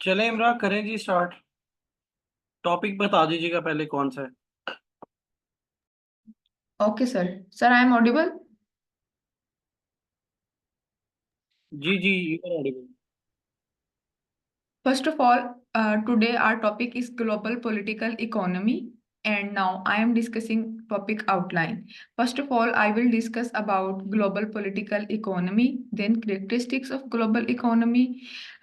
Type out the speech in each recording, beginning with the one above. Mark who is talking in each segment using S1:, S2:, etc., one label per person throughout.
S1: चले इमरान, करें जी start. Topic बता दीजिएगा पहले कौन सा है।
S2: Okay, sir. Sir, I am audible.
S1: जी जी, you are audible.
S2: First of all, today our topic is global political economy, and now I am discussing topic outline. First of all, I will discuss about global political economy, then characteristics of global economy,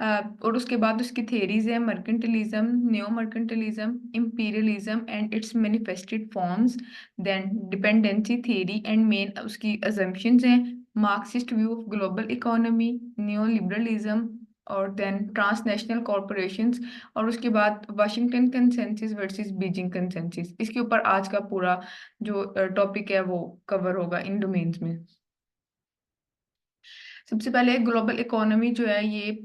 S2: और उसके बाद उसकी theories है mercantilism, neo-mercantilism, imperialism and its manifested forms, then dependency theory and main उसकी assumptions हैं, Marxist view of global economy, neoliberalism और then transnational corporations और उसके बाद Washington consensus versus Beijing consensus. इसके ऊपर आज का पूरा जो टॉपिक है वो कवर होगा इन डोमेन्स में। सबसे पहले ग्लोबल इकोनॉमी जो है ये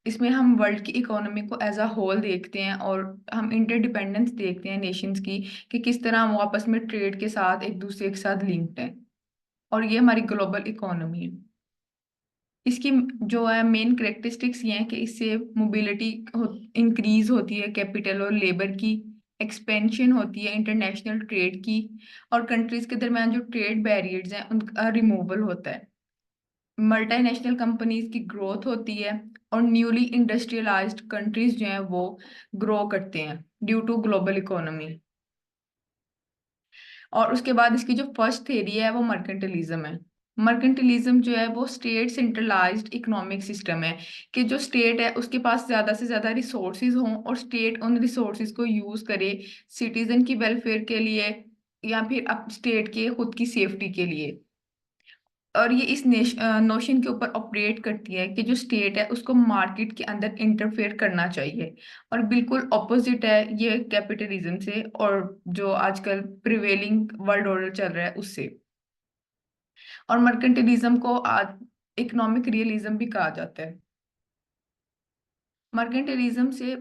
S2: इसमें हम वर्ल्ड की इकोनॉमी को एज अ होल देखते हैं और हम इंटरडिपेंडेंस देखते हैं नेशंस की कि किस तरह वो आपस में ट्रेड के साथ एक दूसरे के साथ लिंक्ड है और ये हमारी ग्लोबल इकोनॉमी है। इसकी जो है मेन करेक्टरिस्टिक्स ये हैं कि इससे मोबिलिटी इंक्रीज होती है कैपिटल और लेबर की, एक्सपेंशन होती है इंटरनेशनल ट्रेड की और कंट्रीज के दरमियान जो ट्रेड बैरियर्स हैं उनका रिमूवल होता है। मल्टीनेशनल कंपनीज की ग्रोथ होती है और न्यूली इंडस्ट्रियलाइज्ड कंट्रीज जो हैं वो ग्रो करते हैं ड्यू टू ग्लोबल इकोनॉमी। और उसके बाद इसकी जो फर्स्ट थ्योरी है वो मर्केंटलिज्म है। मर्केंटलिज्म जो है वो स्टेट सेंट्रलाइज्ड इकोनॉमिक सिस्टम है कि जो स्टेट है उसके पास ज्यादा से ज्यादा रिसोर्सेज हों और स्टेट उन रिसोर्सेज को यूज करे सिटीजन की वेलफेयर के लिए या फिर स्टेट के खुद की सेफ्टी के लिए। और ये इस नोशन के ऊपर ऑपरेट करती है कि जो स्टेट है उसको मार्केट के अंदर इंटरफेयर करना चाहिए और बिल्कुल ऑपोजिट है ये कैपिटलिज्म से और जो आजकल प्रिवेलिंग वर्ल्ड ऑर्डर चल रहा है उससे। और मर्केंटिलिज्म को आज इकोनॉमिक रियलिज्म भी कहा जाता है। मर्केंटिलिज्म से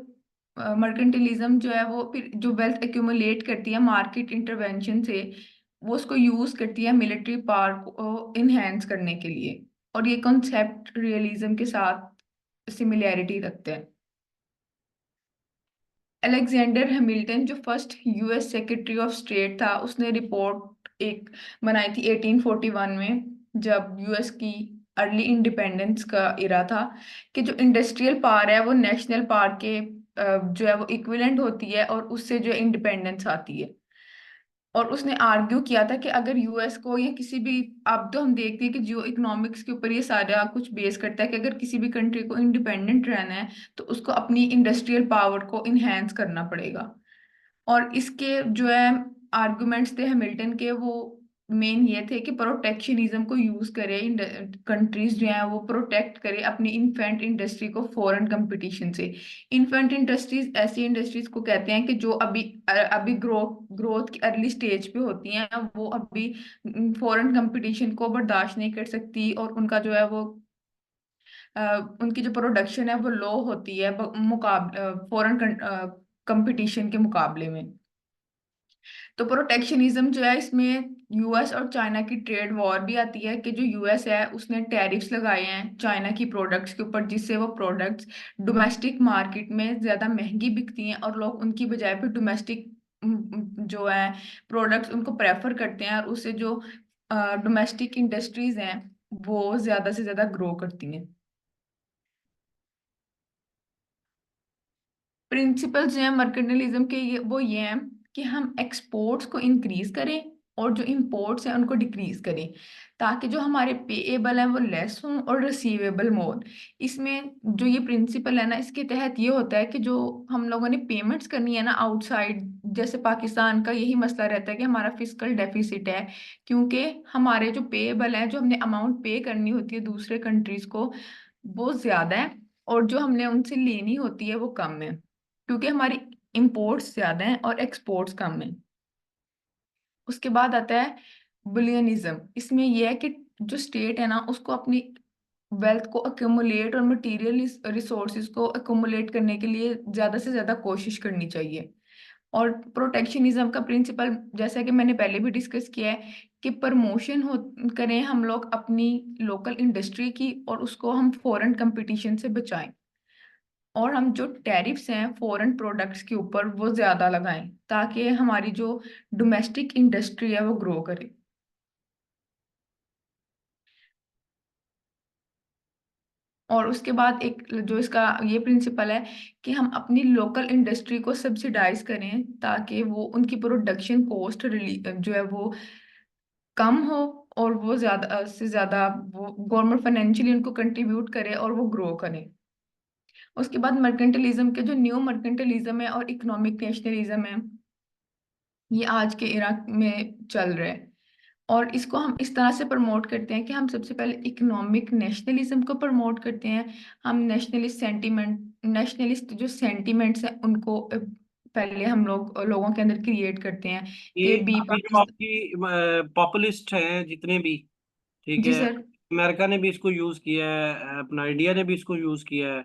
S2: मर्केंटिलिज्म जो है वो फिर जो वेल्थ एक्यूमुलेट करती है मार्केट इंटरवेंशन से वो उसको यूज करती है मिलिट्री पावर को इनहेंस करने के लिए और ये कॉन्सेप्ट रियलिज्म के साथ सिमिलैरिटी रखते हैं। अलेक्जेंडर हैमिल्टन जो first US secretary of state था उसने रिपोर्ट एक बनाई थी 1841 में जब यूएस की अर्ली इंडिपेंडेंस का इरा था कि जो इंडस्ट्रियल पावर है वो नेशनल पावर के जो है वो इक्विवेलेंट होती है और उससे जो इंडिपेंडेंस आती है। और उसने आर्ग्यू किया था कि अगर यूएस को या किसी भी, अब तो हम देखते हैं कि जियो इकोनॉमिक्स के ऊपर ये सारा कुछ बेस करता है कि अगर किसी भी कंट्री को इंडिपेंडेंट रहना है तो उसको अपनी इंडस्ट्रियल पावर को इनहेंस करना पड़ेगा। और इसके जो है आर्गुमेंट्स थे हैमिल्टन के वो मेन ये थे कि प्रोटेक्शनिज्म को यूज करे कंट्रीज जो हैं वो प्रोटेक्ट करे अपनी इन्फेंट इंडस्ट्री को फॉरेन कंपटीशन से। इन्फेंट इंडस्ट्रीज ऐसी इंडस्ट्रीज को कहते हैं कि जो अभी ग्रोथ की अर्ली स्टेज पे होती हैं वो अभी फॉरेन कंपटीशन को बर्दाश्त नहीं कर सकती और उनका जो है वो उनकी जो प्रोडक्शन है वो लो होती है मुकाबले फॉरेन कंपटीशन के मुकाबले में। तो प्रोटेक्शनिज्म जो है इसमें यूएस और चाइना की ट्रेड वॉर भी आती है कि जो यूएस है उसने टैरिफ्स लगाए हैं चाइना की प्रोडक्ट्स के ऊपर जिससे वो प्रोडक्ट्स डोमेस्टिक मार्केट में ज्यादा महंगी बिकती हैं और लोग उनकी बजाय पे डोमेस्टिक जो है प्रोडक्ट्स उनको प्रेफर करते हैं और उससे जो डोमेस्टिक इंडस्ट्रीज हैं वो ज्यादा से ज्यादा ग्रो करती हैं। प्रिंसिपल्स जो है मर्केंटलिज्म के वो ये हैं कि हम एक्सपोर्ट्स को इंक्रीज करें और जो इंपोर्ट्स हैं उनको डिक्रीज करें ताकि जो हमारे पेएबल हैं वो लेस हों और रिसीवेबल मोर। इसमें जो ये प्रिंसिपल है ना इसके तहत ये होता है कि जो हम लोगों ने पेमेंट्स करनी है ना आउटसाइड, जैसे पाकिस्तान का यही मसला रहता है कि हमारा फिजिकल डेफिसिट है क्योंकि हमारे जो पेएबल हैं जो हमने अमाउंट पे करनी होती है दूसरे कंट्रीज को वो ज्यादा है और जो हमने उनसे लेनी होती है वो कम है क्योंकि हमारी इंपोर्ट्स ज्यादा हैं और एक्सपोर्ट्स कम है। उसके बाद आता है बुलियनिज्म। इसमें यह है कि जो स्टेट है ना उसको अपनी वेल्थ को अक्यूमुलेट और मटेरियल रिसोर्सेज को अक्यूमुलेट करने के लिए ज्यादा से ज्यादा कोशिश करनी चाहिए। और प्रोटेक्शनिज्म का प्रिंसिपल जैसा कि मैंने पहले भी डिस्कस किया है कि प्रमोशन हो करें हम लोग अपनी लोकल इंडस्ट्री की और उसको हम फॉरेन कंपटीशन से बचाएं। और हम जो टैरिफ्स हैं फॉरेन प्रोडक्ट्स के ऊपर वो ज्यादा लगाएं, ताकि हमारी जो डोमेस्टिक इंडस्ट्री है वो ग्रो करे। और उसके बाद एक जो इसका ये प्रिंसिपल है कि हम अपनी लोकल इंडस्ट्री को सब्सिडाइज करें, ताकि वो उनकी प्रोडक्शन कॉस्ट जो है वो कम हो, और वो ज्यादा से ज्यादा वो गवर्नमेंट फाइनेंशियली उनको कंट्रीब्यूट करे और वो ग्रो करे। उसके बाद मर्केंटलिज्म के जो न्यू मर्केंटलिज्म है और इकोनॉमिक नेशनलिज्म है, ये आज के इराक में चल रहे हैं। और इसको हम इस तरह से प्रमोट करते हैं कि हम सबसे पहले इकोनॉमिक नेशनलिज्म को प्रमोट करते हैं। हम नेशनलिस्ट जो सेंटिमेंट्स हैं उनको पहले हम लोगों के अंदर क्रिएट करते हैं
S1: ये
S2: कि बी
S1: अभी जो
S2: पाकिस्तान।
S1: आपकी पॉपुलिस्ट हैं जितने भी, ठीक
S2: जी
S1: है,
S2: सर।
S1: अमेरिका ने भी इसको यूज किया है, अपना इंडिया ने भी इसको यूज किया है,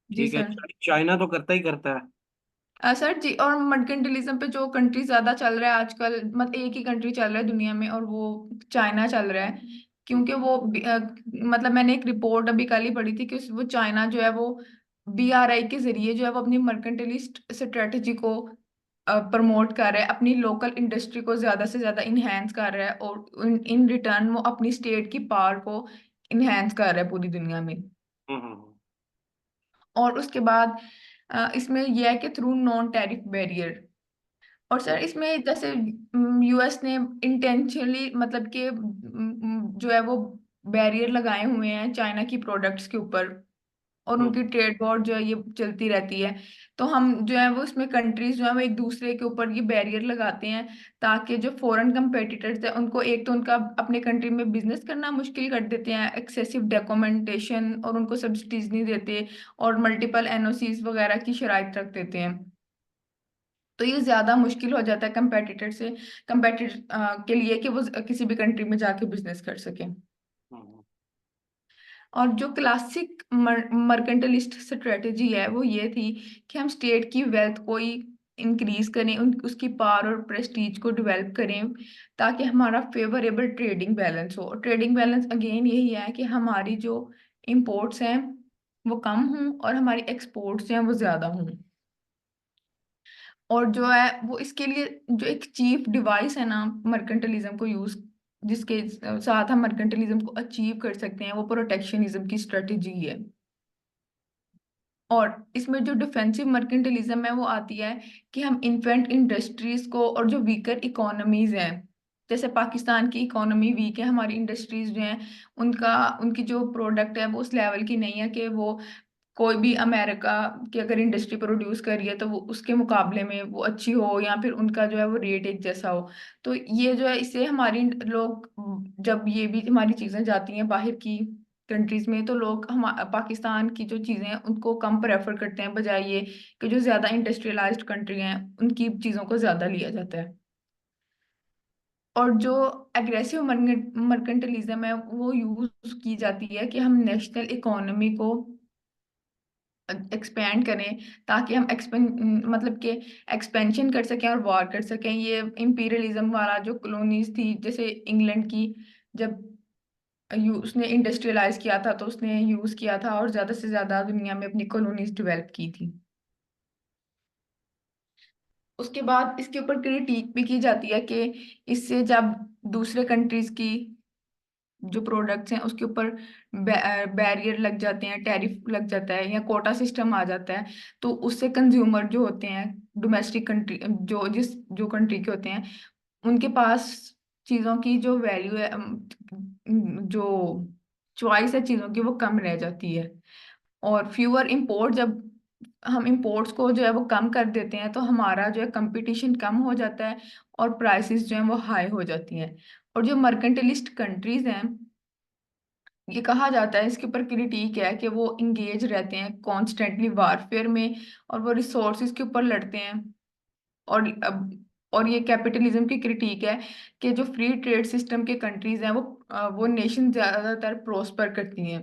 S2: जी
S1: ठीक है,
S2: सर।
S1: चाइना तो करता ही करता है।
S2: सर जी, और मर्केंटिलिज्म पे जो कंट्री ज्यादा चल रहा है आजकल, मतलब एक ही कंट्री चल रहा है दुनिया में, और वो चाइना चल रहा है। क्योंकि वो मतलब मैंने एक रिपोर्ट अभी कल ही पढ़ी थी कि वो चाइना जो है वो BRI के जरिए जो है वो अपनी मर्केंटिलिस्ट स्ट्रेटजी को प्रमोट कर रहा है, अपनी लोकल इंडस्ट्री को ज्यादा से ज्यादा इनहेंस कर रहा है, और इन रिटर्न वो अपनी स्टेट की पावर को इनहेंस कर रहा है पूरी दुनिया में।
S1: हम्म।
S2: और उसके बाद इसमें यह है कि थ्रू नॉन टैरिफ बैरियर। और सर इसमें जैसे US ने इंटेंशनली मतलब कि जो है वो बैरियर लगाए हुए हैं चाइना की प्रोडक्ट्स के ऊपर, और
S1: हम्म
S2: उनकी ट्रेड वॉर जो है ये चलती रहती है। तो हम जो है वो इसमें कंट्रीज जो है वो एक दूसरे के ऊपर ये बैरियर लगाते हैं, ताकि जो फॉरेन कंपेटिटर्स है उनको एक तो उनका अपने कंट्री में बिजनेस करना मुश्किल कर देते हैं, एक्सेसिव डॉक्यूमेंटेशन, और उनको सब्सिडीज नहीं देते, और मल्टीपल NOCs वगैरह की शराइत रख देते हैं। तो ये ज्यादा मुश्किल हो जाता है कंपेटिटर के लिए कि वो किसी भी कंट्री में जाके बिजनेस कर सके।
S1: हम्म
S2: और जो क्लासिक मर्केंटलिस्ट स्ट्रेटेजी है वो ये थी कि हम स्टेट की वेल्थ को ही इंक्रीज करें, उसकी पावर और प्रेस्टीज को डेवलप करें, ताकि हमारा फेवरेबल ट्रेडिंग बैलेंस हो। ट्रेडिंग बैलेंस अगेन यही है कि हमारी जो इंपोर्ट्स हैं वो कम हों और हमारी एक्सपोर्ट्स जो हैं वो ज्यादा हों। और जो है वो इसके लिए जो एक चीफ डिवाइस है ना मर्केंटलिज्म को यूज, जिसके साथ हम मर्केंटलिज्म को अचीव कर सकते हैं, वो प्रोटेक्शनिज्म की स्ट्रेटेजी है। और इसमें जो डिफेंसिव मर्केंटलिज्म है वो आती है कि हम इन्फेंट इंडस्ट्रीज को और जो वीकर इकोनॉमीज हैं, जैसे पाकिस्तान की इकोनॉमी वीक है, हमारी इंडस्ट्रीज जो हैं उनका उनकी जो प्रोडक्ट है वो उस लेवल की नहीं है कि वो कोई भी अमेरिका की अगर इंडस्ट्री प्रोड्यूस कर रही है तो वो उसके मुकाबले में वो अच्छी हो, या फिर उनका जो है वो रेट एक जैसा हो। तो ये जो है इससे हमारी लोग, जब ये भी हमारी चीजें जाती हैं बाहर की कंट्रीज में, तो लोग हम पाकिस्तान की जो चीजें हैं उनको कम प्रेफर करते हैं, बजाय ये कि जो ज्यादा इंडस्ट्रियलाइज्ड कंट्री हैं उनकी चीजों को ज्यादा लिया जाता है। और जो एग्रेसिव मर्केंटलिज्म है वो यूज की जाती है कि हम नेशनल इकोनॉमी को एक्सपेंड करें, ताकि हम मतलब कि एक्सपेंशन कर सकें और वॉर कर सकें। ये इंपीरियलिज्म वाला जो कॉलोनीज थी, जैसे इंग्लैंड की, जब उसने इंडस्ट्रियलाइज किया था तो उसने यूज किया था और ज्यादा से ज्यादा दुनिया में अपनी कॉलोनीज डेवलप की थी। उसके बाद इसके ऊपर क्रिटिक भी की जाती है कि इससे जब दूसरे कंट्रीज की जो प्रोडक्ट्स हैं उसके ऊपर बैरियर लग जाते हैं, टैरिफ लग जाता है, या कोटा सिस्टम आ जाता है, तो उससे कंज्यूमर जो होते हैं डोमेस्टिक कंट्री जो कंट्री के होते हैं, उनके पास चीज़ों की जो वैल्यू है, जो चॉइस है चीज़ों की वो कम रह जाती है। और फ्यूअर इंपोर्ट, जब हम इंपोर्ट्स को जो है वो कम कर देते हैं तो हमारा जो है कंपटीशन कम हो जाता है, और प्राइसेस जो है वो हाई हो जाती हैं। और जो मर्केंटलिस्ट कंट्रीज हैं, ये कहा जाता है, इसके ऊपर क्रिटिक है कि वो इंगेज रहते हैं कॉन्स्टेंटली वारफेयर में, और वो रिसोर्सेज के ऊपर लड़ते हैं। और ये कैपिटलिज्म की क्रिटिक है कि जो फ्री ट्रेड सिस्टम के कंट्रीज हैं वो नेशन ज्यादातर प्रोस्पर करती हैं,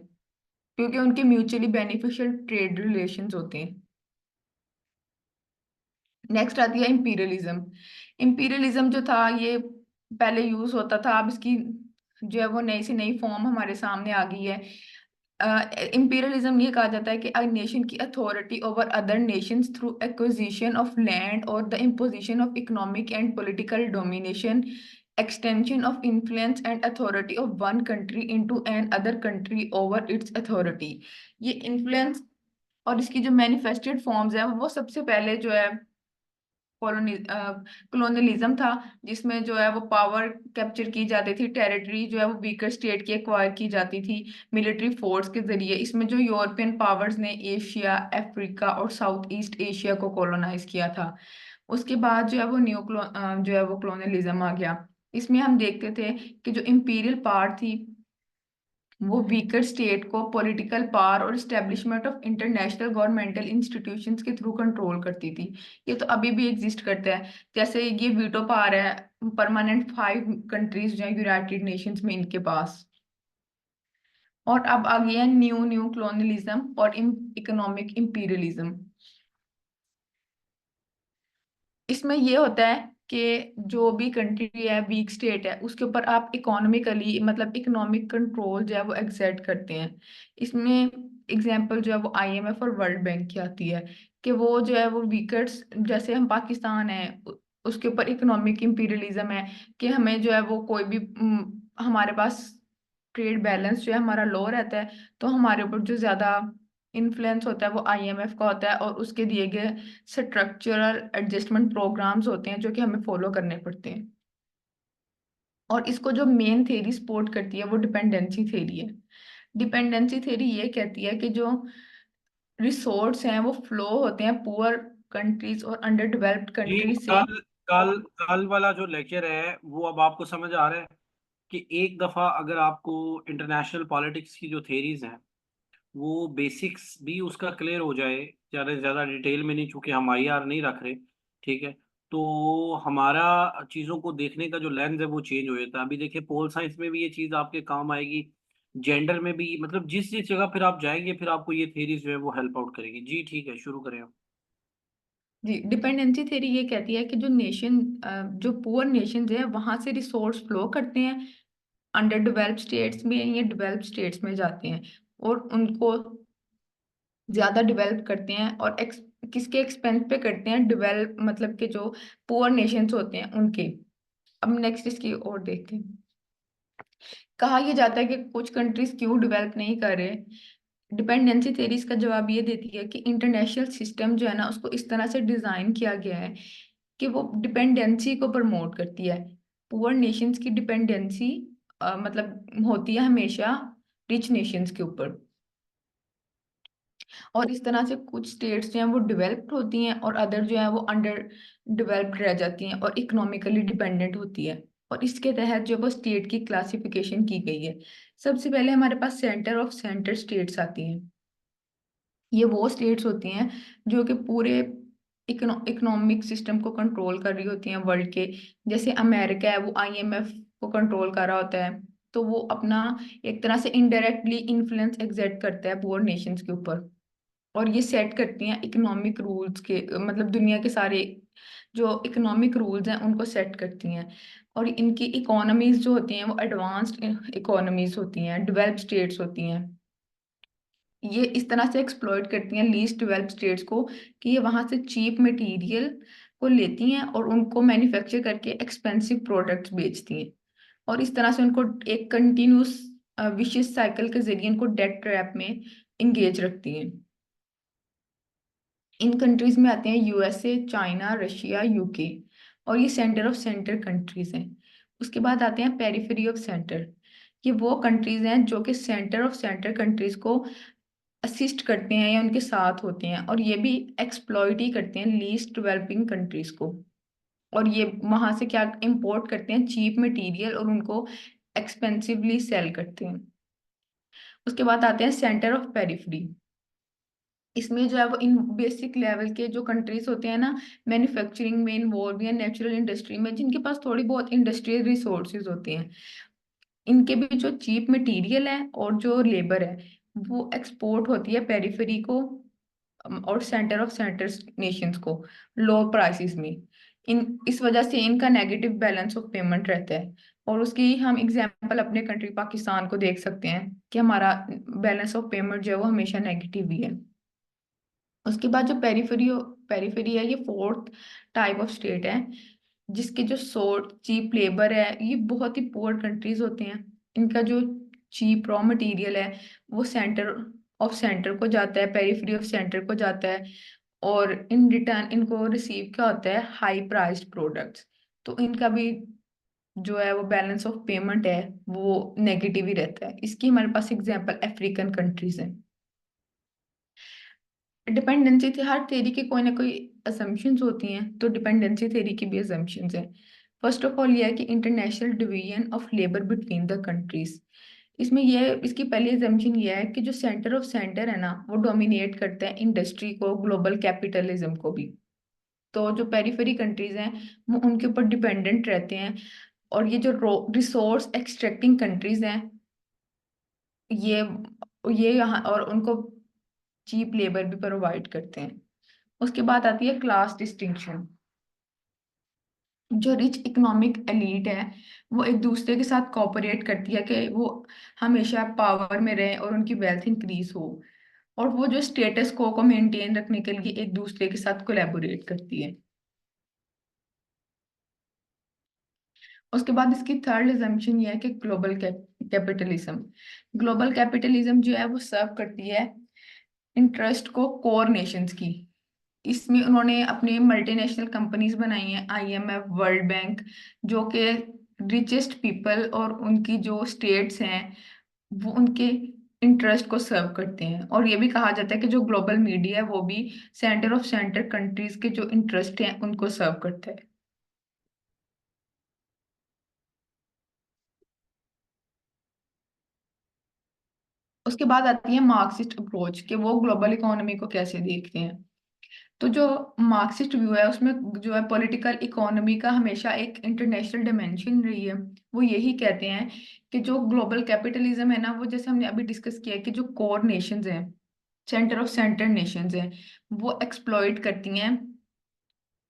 S2: क्योंकि उनके म्यूचुअली बेनिफिशियल ट्रेड रिलेशंस होते हैं। नेक्स्ट आती है इंपीरियलिज्म। इंपीरियलिज्म जो था ये पहले यूज होता था, अब इसकी जो है वो नई से नई फॉर्म हमारे सामने आ गई है। इंपीरियलिज्म ये कहा जाता है कि अ नेशन की authority over other nations through acquisition of land और the imposition of economic and political domination, extension of influence and authority of one country into an other country over its authority। ये influence और इसकी जो manifested forms है वो सबसे पहले जो है कॉलोनियलिज्म था, जिसमें जो है वो पावर कैप्चर की जाती थी, टेरिटरी जो है वो वीकर स्टेट की एक्वायर की जाती थी मिलिट्री फोर्स के जरिए। इसमें जो यूरोपियन पावर्स ने एशिया, अफ्रीका और साउथ ईस्ट एशिया को कॉलोनाइज किया था। उसके बाद जो है वो जो है वो कॉलोनियलिज्म आ गया। इसमें हम देखते थे कि जो इंपीरियल पावर थी वो वीकर स्टेट को पॉलिटिकल पावर और establishment of international governmental institutions के थ्रू कंट्रोल करती थी। ये तो अभी भी एग्जिस्ट करता है। जैसे ये वीटो पावर है परमानेंट 5 कंट्रीज जो है यूनाइटेड नेशंस में इनके पास। और अब आ गया न्यू न्यू कॉलोनियलिज्म और इकोनॉमिक इंपीरियलिज्म। इसमें ये होता है कि जो भी कंट्री है वीक स्टेट है उसके ऊपर आप इकोनॉमिकली मतलब इकोनॉमिक कंट्रोल जो है वो एक्सर्ट करते हैं। इसमें एग्जांपल जो है वो आईएमएफ और वर्ल्ड बैंक की आती है कि वो जो है वो वीकर्स, जैसे हम पाकिस्तान है उसके ऊपर इकोनॉमिक इंपीरियलिज्म है कि हमें जो है वो कोई भी हमारे पास ट्रेड बैलेंस जो है हमारा लो रहता है, तो हमारे ऊपर जो ज्यादा इन्फ्लुएंस होता है वो आईएमएफ का होता है और उसके दिए गए स्ट्रक्चरल एडजस्टमेंट प्रोग्राम्स होते हैं जो कि हमें फॉलो करने पड़ते हैं। और इसको जो मेन थेरी सपोर्ट करती है वो डिपेंडेंसी थेरी है। डिपेंडेंसी थेरी ये कहती है कि जो रिसोर्स हैं वो फ्लो होते हैं पुअर कंट्रीज और अंडर डेवलप्ड
S1: जी,
S2: कंट्रीज से।
S1: कल कल कल वाला जो लेक्चर है वो अब आपको समझ आ रहा है कि एक दफा अगर आपको इंटरनेशनल पॉलिटिक्स की जो थेरीज हैं वो बेसिक्स भी उसका क्लियर हो जाए, ज़्यादा से ज़्यादा डिटेल में नहीं, चूंकि हम आईआर नहीं रख रहे, ठीक है, तो हमारा चीज़ों को देखने का जो लेंस है वो चेंज हो जाता है। अभी देखिए पोल साइंस में भी ये चीज़ आपके काम आएगी, जेंडर में भी, मतलब जिस जिस जगह फिर आप जाएंगे फिर आपको ये थेरीज जो है वो हेल्प आउट करेगी। जी ठीक है, शुरू करें आप।
S2: जी, डिपेंडेंसी थ्योरी ये कहती है कि जो नेशन जो पुअर नेशन है वहां से रिसोर्स फ्लो करते हैं अंडर डेवलप्ड स्टेट्स में या डेवलप्ड स्टेट्स में जाते हैं और उनको ज्यादा डेवलप करते हैं और किसके एक्सपेंस पे करते हैं, डेवलप मतलब कि जो पुअर नेशंस होते हैं उनके। अब नेक्स्ट इसकी और देखते हैं। कहा यह जाता है कि कुछ कंट्रीज क्यों डेवलप नहीं कर रहे। डिपेंडेंसी थ्योरी इसका जवाब ये देती है कि इंटरनेशनल सिस्टम जो है ना उसको इस तरह से डिजाइन किया गया है कि वो डिपेंडेंसी को प्रमोट करती है। पुअर नेशंस की डिपेंडेंसी मतलब होती है हमेशा रिच नेशंस के ऊपर। और इस तरह से कुछ स्टेट्स जो हैं वो डेवलप्ड होती हैं और अदर जो है वो अंडर डेवलप्ड रह जाती हैं और इकोनॉमिकली डिपेंडेंट होती है। और इसके तहत जो वो स्टेट की क्लासिफिकेशन की गई है। सबसे पहले हमारे पास सेंटर ऑफ सेंटर स्टेट्स आती हैं। ये वो स्टेट्स होती हैं जो कि पूरे इकोनॉमिक सिस्टम को कंट्रोल कर रही होती हैं वर्ल्ड के। जैसे अमेरिका है वो आईएमएफ को कंट्रोल कर रहा होता है, तो वो अपना एक तरह से इनडायरेक्टली इन्फ्लुएंस एक्सर्ट करता है पुअर नेशंस के ऊपर। और ये सेट करती हैं इकोनॉमिक रूल्स के मतलब दुनिया के सारे जो इकोनॉमिक रूल्स हैं उनको सेट करती हैं। और इनकी इकोनॉमीज जो होती हैं वो एडवांस्ड इकोनॉमीज होती हैं, डेवलप्ड स्टेट्स होती हैं। ये इस तरह से एक्सप्लॉइट करती हैं लीस्ट डेवलप्ड स्टेट्स को कि ये वहां से चीप मटेरियल को लेती हैं और उनको मैन्युफैक्चर करके एक्सपेंसिव प्रोडक्ट्स बेचती हैं। और इस तरह से उनको एक कंटिन्यूस विशियस साइकिल के जरिए इनको डेट ट्रैप में इंगेज रखती हैं। इन कंट्रीज में आते हैं यूएसए, चाइना, रशिया, यूके। और ये सेंटर ऑफ सेंटर कंट्रीज हैं। उसके बाद आते हैं पेरिफेरी ऑफ सेंटर। ये वो कंट्रीज हैं जो कि सेंटर ऑफ सेंटर कंट्रीज को असिस्ट करते हैं या उनके साथ होते हैं और ये भी एक्सप्लॉइट ही करते हैं लीस्ट डेवलपिंग कंट्रीज को। और ये वहां से क्या इंपोर्ट करते हैं, चीप मटेरियल, और उनको एक्सपेंसिवली सेल करते हैं। उसके बाद आते हैं सेंटर ऑफ पेरिफेरी। इसमें जो है वो इन बेसिक लेवल के जो कंट्रीज होते हैं ना मैन्युफैक्चरिंग में इन्वॉल्व या नेचुरल इंडस्ट्री में जिनके पास थोड़ी बहुत इंडस्ट्रियल रिसोर्सेज होते हैं, इनके भी जो चीप मटेरियल है और जो लेबर है वो एक्सपोर्ट होती है पेरिफेरी को और सेंटर ऑफ सेंटर नेशंस को लो प्राइसेस में। इन इस वजह से इनका नेगेटिव बैलेंस ऑफ पेमेंट रहता है। और उसकी हम एग्जाम्पल अपने कंट्री पाकिस्तान को देख सकते हैं कि हमारा बैलेंस ऑफ पेमेंट जो है वो हमेशा नेगेटिव ही है। उसके बाद जो पेरीफेरी पेरीफेरी है, ये फोर्थ टाइप ऑफ स्टेट है, जिसके जो सोर्स चीप लेबर है, ये बहुत ही पुअर कंट्रीज होते हैं। इनका जो चीप रॉ मटेरियल है वो सेंटर ऑफ सेंटर को जाता है, पेरीफेरी ऑफ सेंटर को जाता है, और इन रिटर्न इनको रिसीव क्या होता है, हाई प्राइस्ड प्रोडक्ट्स। तो इनका भी जो है वो बैलेंस ऑफ पेमेंट है वो नेगेटिव ही रहता है। इसकी हमारे पास एग्जांपल अफ्रीकन कंट्रीज हैं। डिपेंडेंसी थी, हर थ्योरी के कोई ना कोई असम्पशंस होती हैं, तो डिपेंडेंसी थ्योरी की भी असम्पशंस हैं। फर्स्ट ऑफ ऑल ये है कि international division of labour between the countries. इसमें ये इसकी पहली असम्पशन ये है कि जो सेंटर ऑफ सेंटर है ना वो डोमिनेट करता है इंडस्ट्री को, ग्लोबल कैपिटलिज्म को भी। तो जो पेरिफेरी कंट्रीज हैं वो उनके ऊपर डिपेंडेंट रहते हैं, और ये जो रिसोर्स एक्सट्रैक्टिंग कंट्रीज हैं, ये ये यहाँ और उनको चीप लेबर भी प्रोवाइड करते हैं। उसके बाद आती है क्लास डिस्टिंक्शन। जो रिच इकोनॉमिक एलीट है वो एक दूसरे के साथ कोऑपरेट करती है कि वो हमेशा पावर में रहे और उनकी वेल्थ इंक्रीज हो, और वो जो स्टेटस को मेंटेन रखने के लिए एक दूसरे के साथ कोलैबोरेट करती है। उसके बाद इसकी थर्ड assumption ये है कि ग्लोबल कैपिटलिज्म। ग्लोबल कैपिटलिज्म जो है वो सर्व करती है इंटरेस्ट को कोर नेशंस की। इसमें उन्होंने अपने मल्टीनेशनल कंपनीज बनाई हैं, आईएमएफ, वर्ल्ड बैंक, जो कि रिचेस्ट पीपल और उनकी जो स्टेट्स हैं वो उनके इंटरेस्ट को सर्व करते हैं। और ये भी कहा जाता है कि जो ग्लोबल मीडिया है वो भी सेंटर ऑफ सेंटर कंट्रीज के जो इंटरेस्ट हैं उनको सर्व करता है। उसके बाद आती है मार्क्सिस्ट अप्रोच, कि वो ग्लोबल इकोनॉमी को कैसे देखते हैं। तो जो मार्क्सिस्ट व्यू है उसमें जो है पॉलिटिकल इकोनॉमी का हमेशा एक इंटरनेशनल डिमेंशन रही है। वो यही कहते हैं कि जो ग्लोबल कैपिटलिज्म है ना, वो जैसे हमने अभी डिस्कस किया है कि जो कोर नेशंस हैं, सेंटर ऑफ सेंटर नेशंस हैं, वो एक्सप्लॉइट करती हैं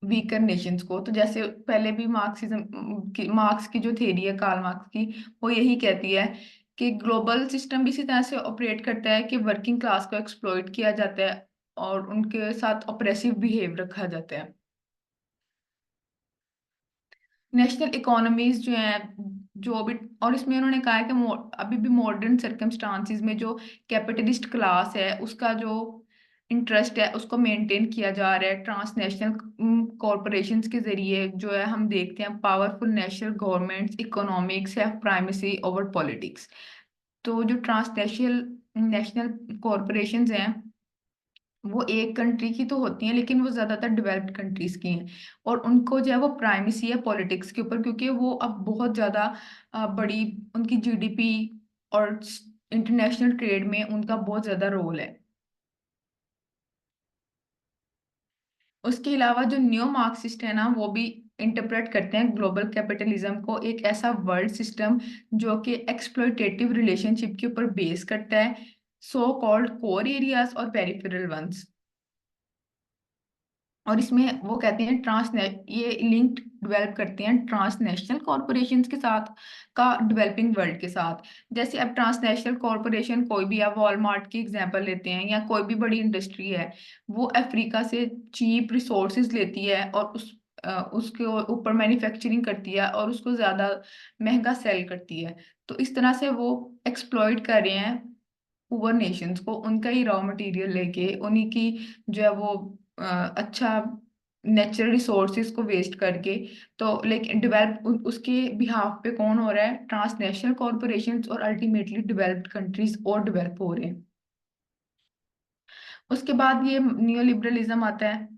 S2: वीकर नेशंस को। तो जैसे पहले भी मार्क्स की जो थ्योरी है, कार्ल मार्क्स की, वो यही कहती है कि ग्लोबल सिस्टम भी इसी तरह से ऑपरेट करता है कि वर्किंग क्लास को एक्सप्लॉइट किया जाता है और उनके साथ ऑपरेसिव बिहेव रखा जाता है। नेशनल इकोनॉमीज जो है, जो भी, और इसमें उन्होंने कहा है कि अभी भी मॉडर्न सर्कमस्टांसिस में जो कैपिटलिस्ट क्लास है उसका जो इंटरेस्ट है उसको मेंटेन किया जा रहा है ट्रांसनेशनल कॉरपोरेशंस के जरिए। जो है हम देखते हैं powerful national governments economics have primacy over politics. तो जो ट्रांसनेशनल नेशनल कॉरपोरेशंस हैं वो एक कंट्री की तो होती हैं, लेकिन वो ज्यादातर डेवलप्ड कंट्रीज की हैं, और उनको जो है वो प्राइमेसी है पॉलिटिक्स के ऊपर, क्योंकि वो अब बहुत ज्यादा बड़ी, उनकी जीडीपी और इंटरनेशनल ट्रेड में उनका बहुत ज्यादा रोल है। उसके अलावा जो न्यो मार्क्सिस्ट है ना वो भी इंटरप्रेट करते हैं ग्लोबल कैपिटलिज्म को एक ऐसा वर्ल्ड सिस्टम जो कि एक्सप्लॉयटेटिव रिलेशनशिप के ऊपर बेस करता है, सो कॉल्ड कोर एरियाज और पेरिफेरल वंस। और इसमें वो कहते हैं ये लिंक्ड डेवलप करते हैं ट्रांसनेशनल कॉरपोरेशंस के साथ का डेवलपिंग वर्ल्ड के साथ। जैसे अब ट्रांसनेशनल कॉरपोरेशन कोई भी, आप वॉलमार्ट की एग्जांपल लेते हैं या कोई भी बड़ी इंडस्ट्री है, वो अफ्रीका से चीप रिसोर्सेज लेती है और उसके ऊपर मैन्युफैक्चरिंग करती है और उसको ज्यादा महंगा सेल करती है। तो इस तरह से वो एक्सप्लॉइट कर रहे हैं पुअर नेशंस को, उनका ही रॉ मटेरियल लेके उन्हीं की जो है वो अच्छा नेचुरल रिसोर्सेज को वेस्ट करके। तो लेकिन डेवलप उसके बिहाफ पे कौन हो रहा है, ट्रांसनेशनल कॉरपोरेशंस, और अल्टीमेटली डेवलप्ड कंट्रीज और डेवलप हो रहे हैं। उसके बाद ये नियो लिबरलिज्म आता है।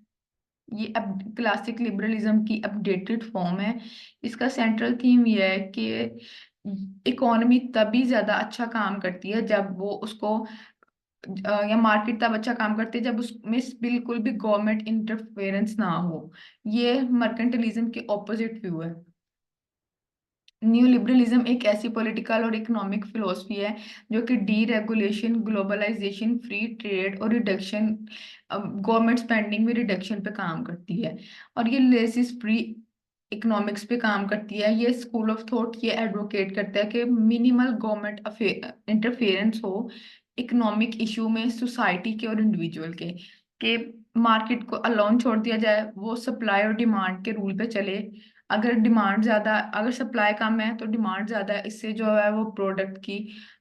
S2: ये अब क्लासिक लिबरलिज्म की अपडेटेड फॉर्म है। इसका सेंट्रल थीम ये है कि इकोनॉमी तभी ज्यादा अच्छा काम करती है जब वो उसको या मार्केट तब अच्छा काम करती है जब उसमें बिल्कुल भी गवर्नमेंट इंटरफेरेंस ना हो। ये मर्केंटलिज्म के ऑपोजिट व्यू है। न्यू लिबरलिज्म एक ऐसी पॉलिटिकल और इकोनॉमिक फिलोसफी है जो कि deregulation, globalisation, free trade और रिडक्शन, गवर्नमेंट स्पेंडिंग में रिडक्शन पे काम करती है। और ये लेसिस फ्री इकोनॉमिक्स पे काम करती है, ये स्कूल ऑफ थॉट ये एडवोकेट करता है कि मिनिमल गवर्नमेंट इंटरफेरेंस हो इकोनॉमिक इशू में सोसाइटी के और इंडिविजुअल के मार्केट को अलोन छोड़ दिया जाए, वो सप्लाई और डिमांड के रूल पे चले। अगर सप्लाई कम है तो डिमांड ज्यादा है, इससे जो है वो प्रोडक्ट की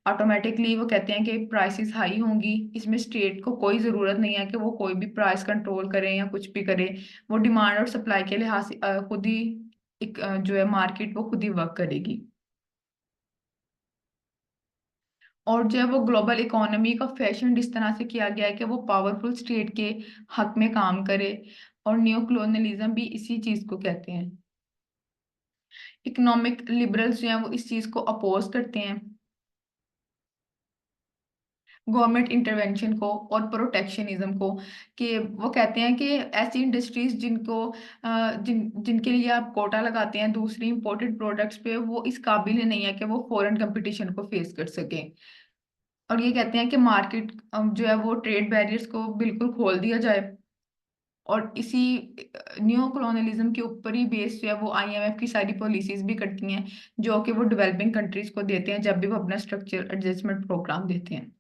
S2: ऑटोमेटिकली वो कहते हैं कि प्राइसेस हाई होंगी। इसमें स्टेट को कोई ज़रूरत नहीं है कि वो कोई भी प्राइस कंट्रोल करें या कुछ भी करे, वो डिमांड और सप्लाई के लिहाज से खुद ही जो है मार्केट वो खुद ही वर्क करेगी। और जो है वो ग्लोबल इकोनॉमी का फैशन इस तरह से किया गया है कि वो पावरफुल स्टेट के हक में काम करे, और न्यू कॉलोनियलिज्म भी इसी चीज को कहते हैं। इकोनॉमिक लिबरल्स जो हैं वो इस चीज को अपोज करते हैं, गवर्नमेंट इंटरवेंशन को और प्रोटेक्शनिज्म को, कि वो कहते हैं कि ऐसी इंडस्ट्रीज जिनके लिए आप कोटा लगाते हैं दूसरी इंपोर्टेड प्रोडक्ट्स पे, वो इस काबिल ही नहीं है कि वो फॉरेन कंपटीशन को फेस कर सकें। और ये कहते हैं कि मार्केट जो है वो ट्रेड बैरियर्स को बिल्कुल खोल दिया जाए, और इसी न्यू कॉलोनियलिज्म के ऊपर ही बेस्ड जो है वो आईएमएफ की सारी पॉलिसीज भी करती हैं, जो कि वो डेवलपिंग कंट्रीज को देते हैं जब भी वो अपना स्ट्रक्चर एडजस्टमेंट प्रोग्राम देते हैं।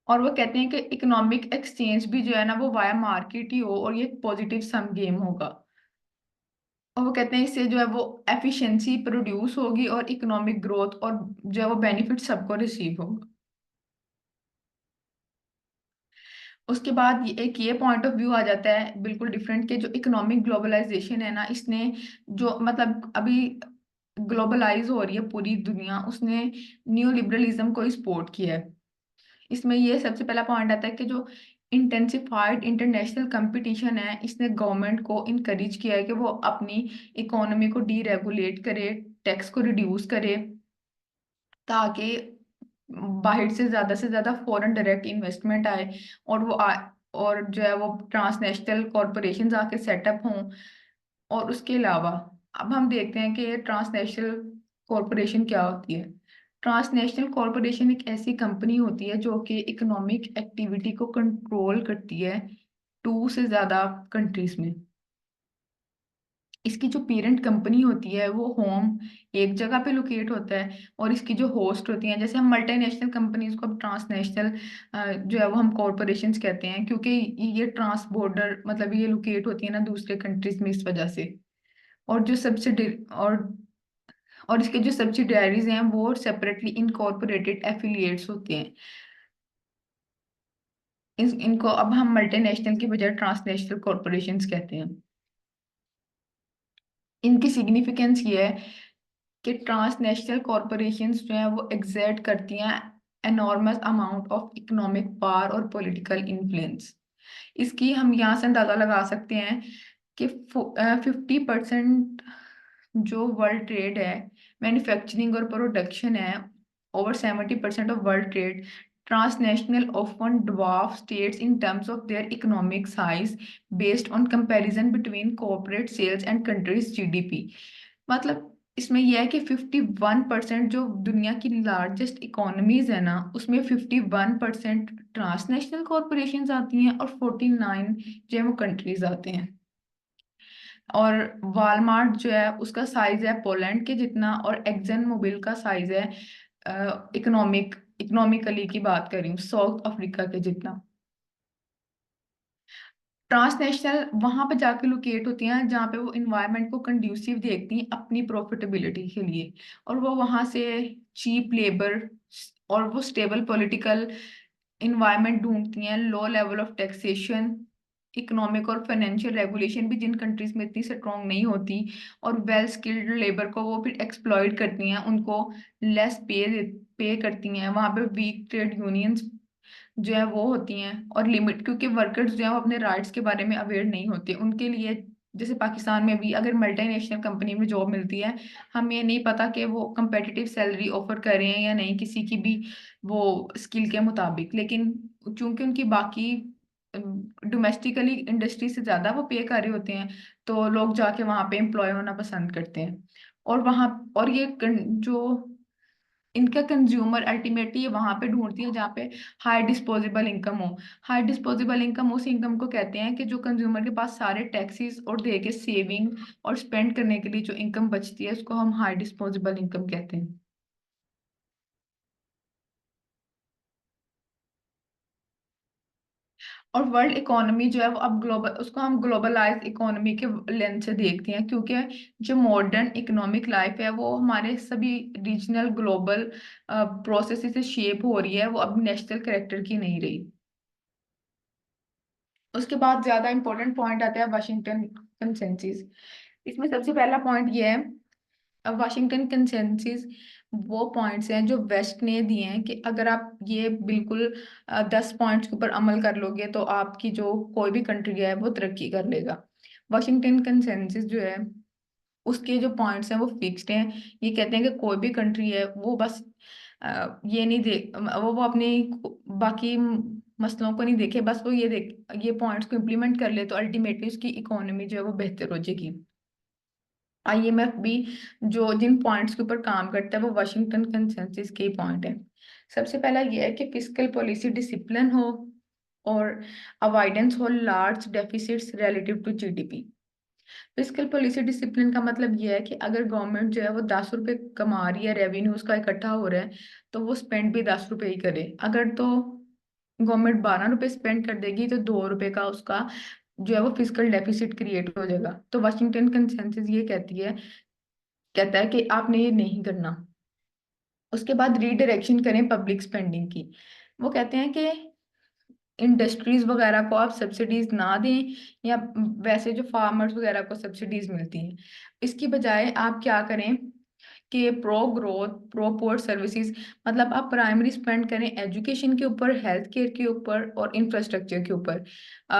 S2: और वो कहते हैं कि इकोनॉमिक एक्सचेंज भी जो है ना वो वाया मार्केट ही हो, और ये पॉजिटिव सम गेम होगा। और वो कहते हैं इससे जो है वो एफिशिएंसी प्रोड्यूस होगी और इकोनॉमिक ग्रोथ और जो है वो बेनिफिट सबको रिसीव होगा। उसके बाद एक ये पॉइंट ऑफ व्यू आ जाता है बिल्कुल डिफरेंट, के जो इकोनॉमिक ग्लोबलाइजेशन है ना, इसने जो मतलब अभी ग्लोबलाइज हो रही है पूरी दुनिया, उसने न्यू लिबरलिज्म को सपोर्ट किया है। इसमें ये सबसे पहला पॉइंट आता है कि जो इंटेंसिफाइड इंटरनेशनल कंपटीशन है, इसने गवर्नमेंट को इनकरेज किया है कि वो अपनी इकोनॉमी को डीरेगुलेट करे, टैक्स को रिड्यूस करे, ताकि बाहर से ज्यादा फॉरेन डायरेक्ट इन्वेस्टमेंट आए, और और जो है वो ट्रांसनेशनल कॉरपोरेशंस आके सेटअप हों। और उसके अलावा अब हम देखते हैं कि ट्रांसनेशनल कॉरपोरेशन क्या होती है। ट्रांसनेशनल कॉरपोरेशन एक ऐसी कंपनी होती है जो कि इकोनॉमिक एक्टिविटी को कंट्रोल करती है टू से ज्यादा कंट्रीज में। इसकी जो पेरेंट कंपनी होती है वो होम एक जगह पे लोकेट होता है, और इसकी जो होस्ट होती हैं, जैसे हम मल्टीनेशनल कंपनीज को अब ट्रांसनेशनल जो है वो हम कॉरपोरेशंस कहते हैं, क्योंकि ये ट्रांस बॉर्डर मतलब ये लोकेट होती है ना दूसरे कंट्रीज में, इस वजह से। और जो सब्सिडी और इसके जो सब्सिडियरीज हैं वो सेपरेटली इनकॉर्पोरेटेड एफिलिएट्स होते हैं। इनको अब हम मल्टीनेशनल की बजाय ट्रांसनेशनल कॉरपोरेशंस कहते हैं। इनकी सिग्निफिकेंस ये है कि ट्रांसनेशनल कॉरपोरेशंस जो है वो एग्जर्ट करती हैं enormous amount of economic power और पॉलिटिकल इन्फ्लुएंस। इसकी हम यहाँ से अंदाजा लगा सकते हैं कि 50% जो वर्ल्ड ट्रेड है, मैन्युफैक्चरिंग और प्रोडक्शन है, over 70% of world trade transnational often dwarf states in terms of their economic size based on comparison between corporate sales and countries GDP। मतलब इसमें यह है कि 51% जो दुनिया की लार्जेस्ट इकोनॉमीज है ना, उसमें 51% ट्रांसनेशनल कॉरपोरेशंस आती हैं और 49 जो है वो कंट्रीज आते हैं। और वालमार्ट जो है उसका साइज है पोलैंड के जितना, और एक्जन मोबिल का साइज है इकोनॉमिकली की बात कर रही हूँ साउथ अफ्रीका के जितना। ट्रांसनेशनल वहां पे जाके लोकेट होती हैं जहाँ पे वो इन्वायरमेंट को कंड्यूसिव देखती हैं अपनी प्रॉफिटेबिलिटी के लिए, और वो वहां से चीप लेबर और वो स्टेबल पॉलिटिकल इन्वायरमेंट ढूंढती हैं, low level of taxation, economic और फाइनेंशियल रेगुलेशन भी जिन कंट्रीज में इतनी स्ट्रॉन्ग नहीं होती, और वेल स्किल्ड लेबर को वो फिर एक्सप्लॉइट करती हैं, उनको लेस पे करती हैं। वहां पे वीक ट्रेड यूनियंस जो है वो होती हैं, और लिमिट, क्योंकि वर्कर्स जो है वो अपने राइट्स के बारे में अवेयर नहीं होते उनके लिए। जैसे पाकिस्तान में भी अगर मल्टीनेशनल कंपनी में जॉब मिलती है, हमें ये नहीं पता कि वो कंपेटिटिव सैलरी ऑफर कर रहे हैं या नहीं किसी की भी वो स्किल के मुताबिक, लेकिन चूंकि उनकी बाकी डोमेस्टिकली इंडस्ट्री से ज्यादा वो पे कर रहे होते हैं, तो लोग जाके वहां पे एम्प्लॉय होना पसंद करते हैं। और वहां और ये जो इनका कंज्यूमर अल्टीमेटली ये वहां पे ढूंढती है जहाँ पे हाई डिस्पोजेबल इनकम हो। हाई डिस्पोजेबल इनकम उस इनकम को कहते हैं कि जो कंज्यूमर के पास सारे टैक्सेस और दे के सेविंग और स्पेंड करने के लिए जो इनकम बचती है उसको हम हाई डिस्पोजेबल इनकम कहते हैं। और वर्ल्ड इकोनॉमी जो है वो अब ग्लोबल, उसको हम ग्लोबलाइज इकोनॉमी के लेंस से देखते हैं, क्योंकि जो मॉडर्न इकोनॉमिक लाइफ है वो हमारे सभी रीजनल ग्लोबल प्रोसेस से शेप हो रही है, वो अब नेशनल करेक्टर की नहीं रही। उसके बाद ज्यादा इंपॉर्टेंट पॉइंट आता है वाशिंगटन कंसेंसस। इसमें सबसे पहला पॉइंट ये है, अब वाशिंगटन कंसेंसस वो पॉइंट्स हैं जो वेस्ट ने दिए हैं कि अगर आप ये बिल्कुल 10 पॉइंट्स के ऊपर अमल कर लोगे तो आपकी जो कोई भी कंट्री है वो तरक्की कर लेगा। वाशिंगटन कंसेंसस जो है उसके जो पॉइंट्स हैं वो फिक्स्ड हैं। ये कहते हैं कि कोई भी कंट्री है वो बस ये नहीं देख वो अपनी बाकी मसलों को नहीं देखे, बस वो ये देख ये पॉइंट्स को इम्प्लीमेंट कर ले तो अल्टीमेटली उसकी इकोनॉमी जो है वो बेहतर हो जाएगी। आईएमएफ भी जो जिन पॉइंट्स के ऊपर काम करता है वो वाशिंगटन कंसेंसस के ही पॉइंट है। सबसे पहला ये है कि फिस्कल पॉलिसी डिसिप्लिन हो और अवॉइडेंस हो large deficits relative to GDP. Fiscal policy discipline का मतलब ये है कि अगर गवर्नमेंट जो है वो 10 रुपए कमा रही है, रेवेन्यू उसका इकट्ठा हो रहा है, तो वो स्पेंड भी 10 रुपए ही करे। अगर तो गवर्नमेंट 12 रुपए स्पेंड कर देगी तो 2 रुपए का उसका जो है वो फिजिकल डेफिसिट क्रिएट हो जाएगा। तो वाशिंगटन कंसेंसस ये कहता है कि आपने ये नहीं करना। उसके बाद रीडायरेक्शन करें पब्लिक स्पेंडिंग की। वो कहते हैं कि इंडस्ट्रीज वगैरह को आप सब्सिडीज ना दें, या वैसे जो फार्मर्स वगैरह को सब्सिडीज मिलती हैं, इसकी बजाय आप क्या करें कि प्रो ग्रोथ प्रो पोर सर्विसेज, मतलब आप प्राइमरी स्पेंड करें एजुकेशन के ऊपर, हेल्थ केयर के ऊपर और इंफ्रास्ट्रक्चर के ऊपर।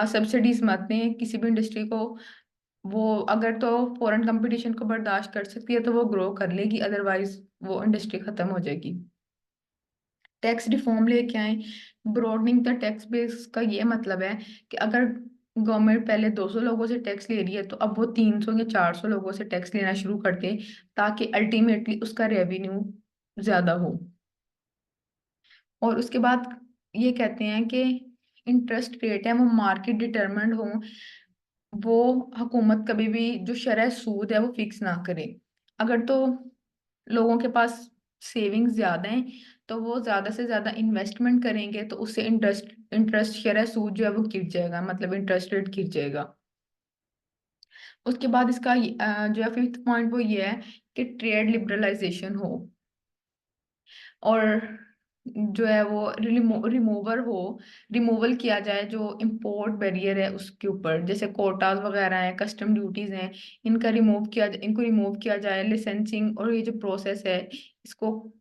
S2: सब्सिडीज मत दें किसी भी इंडस्ट्री को। वो अगर तो फॉरेन कंपटीशन को बर्दाश्त कर सकती है तो वो ग्रो कर लेगी, अदरवाइज वो इंडस्ट्री खत्म हो जाएगी। टैक्स रिफॉर्म लेके आए। ब्रॉडनिंग द टैक्स बेस का ये मतलब है कि अगर गवर्नमेंट पहले 200 लोगों से टैक्स ले रही है तो अब वो 300 या 400 लोगों से टैक्स लेना शुरू कर दे, ताकि अल्टीमेटली उसका रेवेन्यू ज्यादा हो। और उसके बाद ये कहते हैं कि इंटरेस्ट रेट है वो मार्केट डिटरमिन्ड हो। वो हुकूमत कभी भी जो शरह सूद है वो फिक्स ना करे। अगर तो लोगों के पास सेविंग्स ज्यादा हैं तो वो ज्यादा से ज्यादा इन्वेस्टमेंट करेंगे, तो उससे इंटरेस्ट इंटरेस्ट शरह सूद जो है वो गिर जाएगा, मतलब इंटरेस्ट रेट गिर जाएगा। उसके बाद इसका जो है फिफ्थ पॉइंट वो ये है कि ट्रेड लिबरलाइजेशन हो, और जो है वो रिमूवल किया जाए जो इम्पोर्ट बैरियर है उसके ऊपर, जैसे कोटाज वगैरह हैं, कस्टम ड्यूटीज हैं, इनको रिमूव किया जाए। लाइसेंसिंग और ये जो प्रोसेस है इसको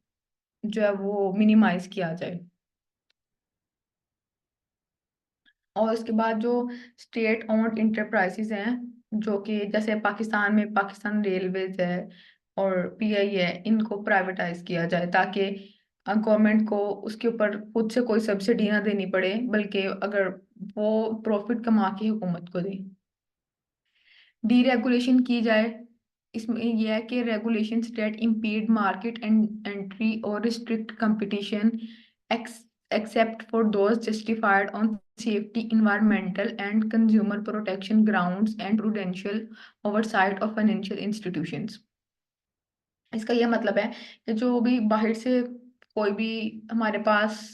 S2: जो है वो मिनिमाइज किया जाए। और उसके बाद जो स्टेट ओन्ड इंटरप्राइजेज हैं, जो कि जैसे पाकिस्तान में पाकिस्तान रेलवेज है और पीआई है, इनको प्राइवेटाइज किया जाए ताकि गवर्नमेंट को उसके ऊपर खुद से कोई सब्सिडी ना देनी पड़े, बल्कि अगर वो प्रॉफिट कमा के हुकूमत को दे। डीरेगुलेशन की जाए। इसमें यह है कि regulation that impede market and entry और restrict competition except for those justified on safety, environmental and consumer protection grounds and prudential oversight of financial institutions। इसका यह मतलब है कि जो भी बाहर से कोई भी हमारे पास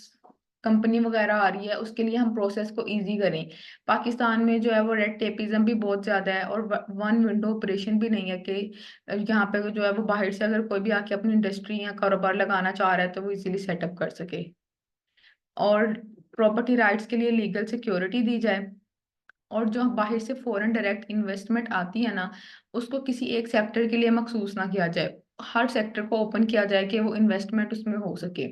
S2: कंपनी वगैरह आ रही है उसके लिए हम प्रोसेस को इजी करें। पाकिस्तान में जो है वो रेड टेपिज्म भी बहुत ज्यादा है, और वन विंडो ऑपरेशन भी नहीं है कि यहाँ पे जो है वो बाहर से अगर कोई भी आके अपनी इंडस्ट्री या कारोबार लगाना चाह रहा है तो वो इजीली सेटअप कर सके। और प्रॉपर्टी राइट्स के लिए लीगल सिक्योरिटी दी जाए। और जो बाहर से फॉरेन डायरेक्ट इन्वेस्टमेंट आती है ना, उसको किसी एक सेक्टर के लिए मखसूस ना किया जाए, हर सेक्टर को ओपन किया जाए कि वो इन्वेस्टमेंट उसमें हो सके।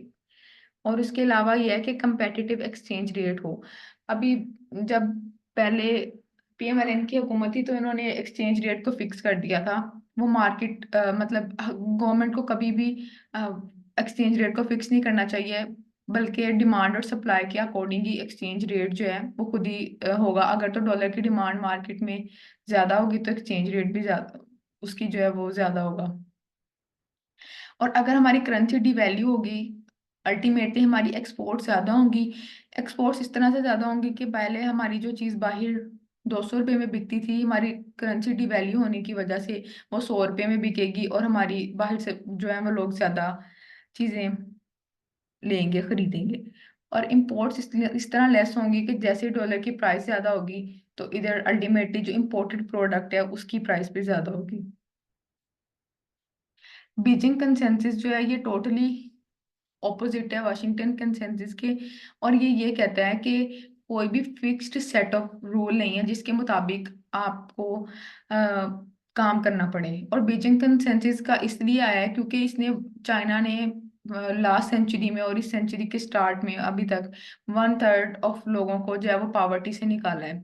S2: और इसके अलावा यह है कि कंपेटिटिव एक्सचेंज रेट हो। अभी जब पहले पीएमएलएन की हुकूमत थी तो इन्होंने एक्सचेंज रेट को फिक्स कर दिया था। वो मार्केट मतलब गवर्नमेंट को कभी भी एक्सचेंज रेट को फिक्स नहीं करना चाहिए, बल्कि डिमांड और सप्लाई के अकॉर्डिंग ही एक्सचेंज रेट जो है वो खुद ही होगा। अगर तो डॉलर की डिमांड मार्केट में ज्यादा होगी तो एक्सचेंज रेट भी ज्यादा उसकी जो है वो ज्यादा होगा। और अगर हमारी करेंसी डिवैल्यू होगी, अल्टीमेटली हमारी एक्सपोर्ट ज़्यादा होंगी। एक्सपोर्ट्स इस तरह से ज़्यादा होंगी कि पहले हमारी जो चीज़ बाहर 200 रुपये में बिकती थी, हमारी करेंसी डिवैल्यू होने की वजह से वो 100 रुपये में बिकेगी, और हमारी बाहर से जो है वो लोग ज़्यादा चीज़ें लेंगे, खरीदेंगे। और इम्पोर्ट्स इस तरह लेस होंगी कि जैसे डॉलर की प्राइस ज़्यादा होगी, तो इधर अल्टीमेटली जो इम्पोर्टेड प्रोडक्ट है उसकी प्राइस भी ज़्यादा होगी। बीजिंग कंसेंसस जो है ये टोटली ऑपोजिट है वाशिंगटन कंसेंसस के। और ये कहता है कि कोई भी फिक्स्ड सेट ऑफ रूल नहीं है जिसके मुताबिक आपको काम करना पड़े। और बीजिंग कंसेंसस का इसलिए आया है क्योंकि इसने चाइना ने लास्ट सेंचुरी में और इस सेंचुरी के स्टार्ट में अभी तक 1/3 ऑफ लोगों को जो है वो पॉवर्टी से निकाला है।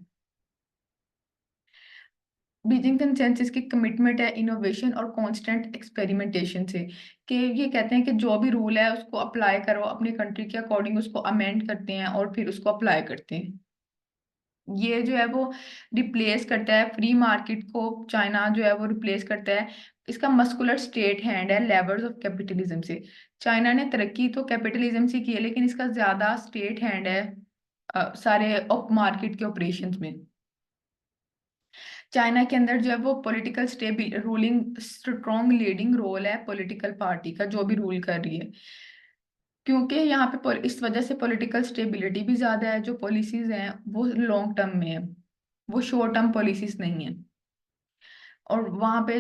S2: बीजिंग कंसेंसस की कमिटमेंट है इनोवेशन और कांस्टेंट एक्सपेरिमेंटेशन से, कि ये कहते हैं कि जो भी रूल है उसको अप्लाई करो, अपनी कंट्री के अकॉर्डिंग उसको अमेंड करते हैं और फिर उसको अप्लाई करते हैं। ये जो है वो रिप्लेस करता है फ्री मार्केट को, चाइना जो है वो रिप्लेस करता है। इसका मस्कुलर स्टेट हैंड है लेवर्स ऑफ कैपिटलिज्म से। चाइना ने तरक्की तो कैपिटलिज्म से की है, लेकिन इसका ज्यादा स्टेट हैंड है सारे मार्केट के ऑपरेशंस में। चाइना के अंदर जो है वो political stable ruling strong leading role है पॉलिटिकल पार्टी का, जो भी रूल कर रही है। क्योंकि यहाँ पे इस वजह से पॉलिटिकल स्टेबिलिटी भी ज्यादा है, जो पॉलिसीज हैं वो लॉन्ग टर्म में है, वो शॉर्ट टर्म पॉलिसीज नहीं है। और वहाँ पे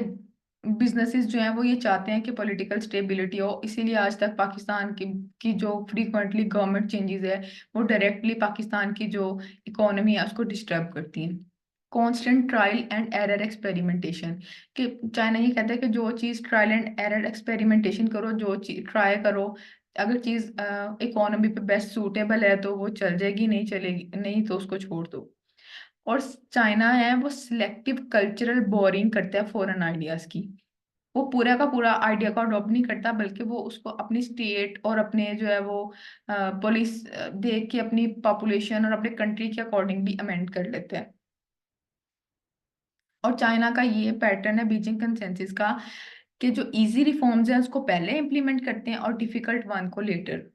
S2: बिजनेसेस जो हैं वो ये चाहते हैं कि पॉलिटिकल स्टेबिलिटी हो, इसीलिए आज तक पाकिस्तान की जो फ्रीक्वेंटली गवर्नमेंट चेंजेस है वो डायरेक्टली पाकिस्तान की जो इकोनॉमी है उसको डिस्टर्ब करती हैं। Constant trial and error experimentation, कि चाइना ये कहता है कि जो चीज़ ट्रायल एंड एरर एक्सपेरिमेंटेशन करो, जो चीज ट्राई करो, अगर चीज़ इकोनॉमी पे बेस्ट सूटेबल है तो वो चल जाएगी, नहीं चलेगी नहीं तो उसको छोड़ दो। और चाइना है वो सिलेक्टिव कल्चरल बोरिंग करता है फॉरेन आइडियाज की। वो पूरा का पूरा आइडिया को अडॉप्ट नहीं करता, बल्कि वो उसको अपनी स्टेट और अपने जो है वो पुलिस देख के अपनी पॉपुलेशन और अपने कंट्री के अकॉर्डिंग भी अमेंड कर लेते हैं। और चाइना का ये पैटर्न है बीजिंग कंसेंसस का, कि जो इजी रिफॉर्म्स हैं उसको पहले इम्प्लीमेंट करते हैं और डिफिकल्ट वन को लेटर।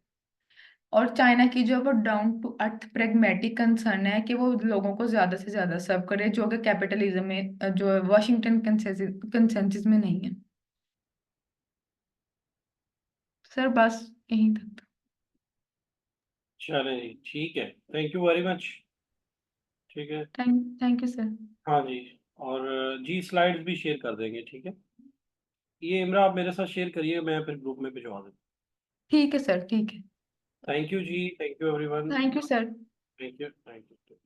S2: और चाइना की जो वो down to earth pragmatic concern है कि वो लोगों को ज्यादा से ज्यादा सर्व करे, जो कि कैपिटलिज्म में जो वाशिंगटन कंसेंसस में नहीं है। सर बस यहीं तक।
S1: चले जी, ठीक है, थैंक यू वेरी मच। ठीक है।
S2: Thank you sir.
S1: हाँ जी। और जी स्लाइड्स भी शेयर कर देंगे, ठीक है। ये इमरा आप मेरे साथ शेयर करिए, मैं फिर ग्रुप में भिजवा दूँ।
S2: ठीक है सर, ठीक है।
S1: थैंक यू जी, thank you everyone.
S2: Thank you sir.
S1: Thank you, thank you.